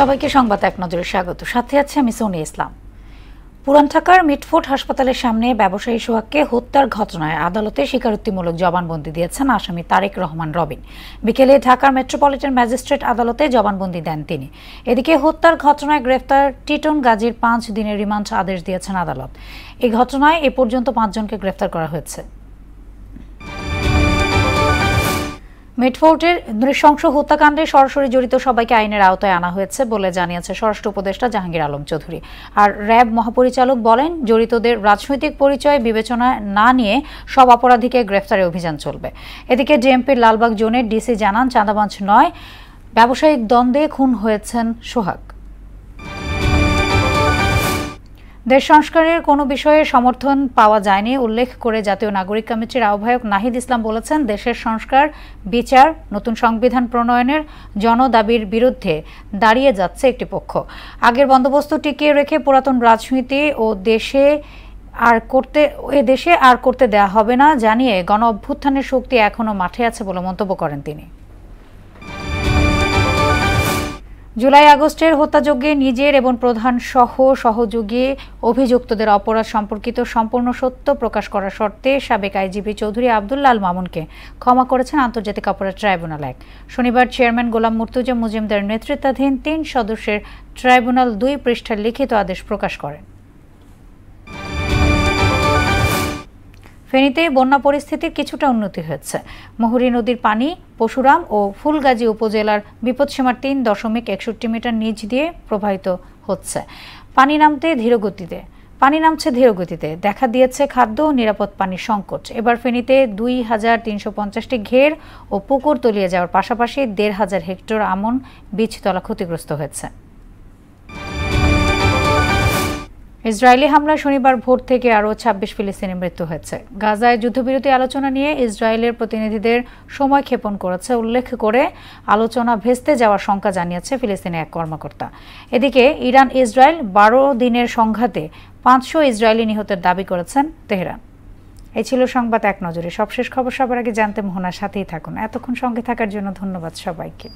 সবাইকে সংবাদ এক নজরে স্বাগত। সাথে আছে আমি সোনি ইসলাম। পুরান ঢাকার মিটফোর্ড হাসপাতালের সামনে ব্যবসায়ী সোহাগকে হত্যার ঘটনায় আদালতে স্বীকারোক্তিমূলক জবানবন্দি দিয়েছেন আসামি তারেক রহমান রবিন। বিকেলে ঢাকার মেট্রোপলিটন ম্যাজিস্ট্রেট আদালতে জবানবন্দি দেন তিনি। এদিকে হত্যার ঘটনায় গ্রেফতার টিটন গাজীর 5 দিনের রিমান্ড আদেশ দিয়েছেন আদালত। এই ঘটনায় এ পর্যন্ত 5 জনকে গ্রেফতার করা হয়েছে। মিটফোর্ডের নৃশংস হত্যাকাণ্ডে সরাসরি জড়িত সবাইকে আইনের আওতায় আনা হয়েছে বলে জানিয়েছে স্বরাষ্ট্র উপদেষ্টা জাহাঙ্গীর আলম চৌধুরী। আর র্যাব মহাপরিচালক বলেন, জড়িতদের রাজনৈতিক পরিচয় বিবেচনায় না নিয়ে সব অপরাধীকে গ্রেফতারে অভিযান চলবে। এদিকে ডিএমপির লালবাগ জোনের ডিসি জানান, চাঁদাবাজ নয়, ব্যবসায়িক দ্বন্দ্বে খুন হয়েছেন সোহাগ। দেশ সংস্কারের কোনো বিষয়ে সমর্থন পাওয়া যায়নি উল্লেখ করে জাতীয় নাগরিক কমিটির আহ্বায়ক নাহিদ ইসলাম বলেছেন, দেশের সংস্কার, বিচার, নতুন সংবিধান প্রণয়নের জনদাবির বিরুদ্ধে দাঁড়িয়ে যাচ্ছে একটি পক্ষ। আগের বন্দোবস্ত টিকিয়ে রেখে পুরাতন রাজনীতি দেশে আর করতে দেয়া হবে না জানিয়ে গণ অভ্যুত্থানের শক্তি এখনো মাঠে আছে বলে মন্তব্য করেন তিনি। জুলাই আগস্টের হত্যাযজ্ঞে নিজের এবং প্রধান সহযোগী অভিযুক্তদের অপরাধ সম্পর্কিত সম্পূর্ণ সত্য প্রকাশ করার শর্তে সাবেক আইজিপি চৌধুরী আব্দুল্লাহ আল মামুনকে ক্ষমা করেছেন আন্তর্জাতিক অপরাধ ট্রাইব্যুনাল 1। শনিবার চেয়ারম্যান গোলাম মুর্তুজা মজুমদার নেতৃত্বাধীন 3 সদস্যের ট্রাইব্যুনাল 2 পৃষ্ঠার লিখিত আদেশ প্রকাশ করেন। ফেনীতে বন্যা পরিস্থিতির কিছুটা উন্নতি হয়েছে। মুহুরী নদীর পানি পশুরাম ও ফুলগাজী উপজেলার বিপদসীমার 3.61 মিটার নিচ দিয়ে প্রবাহিত হচ্ছে। পানি নামছে ধীর গতিতে। দেখা দিয়েছে খাদ্য ও নিরাপদ পানির সংকট। এবার ফেনীতে 2350টি ঘের ও পুকুর তলিয়ে যাওয়ার পাশাপাশি 1500 হেক্টর আমন বীজতলা ক্ষতিগ্রস্ত হয়েছে। ইসরায়েলি হামলায় শনিবার ভোর থেকে আরও 26 ফিলিস্তিনি মৃত্যু হয়েছে। গাজায় যুদ্ধবিরতি আলোচনা নিয়ে ইসরায়েলের প্রতিনিধিদের সময় ক্ষেপণ করেছে উল্লেখ করে আলোচনা ভেস্তে যাওয়ার শঙ্কা জানিয়েছে ফিলিস্তিনি এক কর্মকর্তা। এদিকে ইরান ইসরায়েল 12 দিনের সংঘাতে 500 ইসরায়েলি নিহতের দাবি করেছেন তেহরান। এই ছিল সংবাদ এক নজরে। সবশেষ খবর সবার আগে জানতে মোহনার সাথেই থাকুন। এতক্ষণ সঙ্গে থাকার জন্য ধন্যবাদ সবাইকে।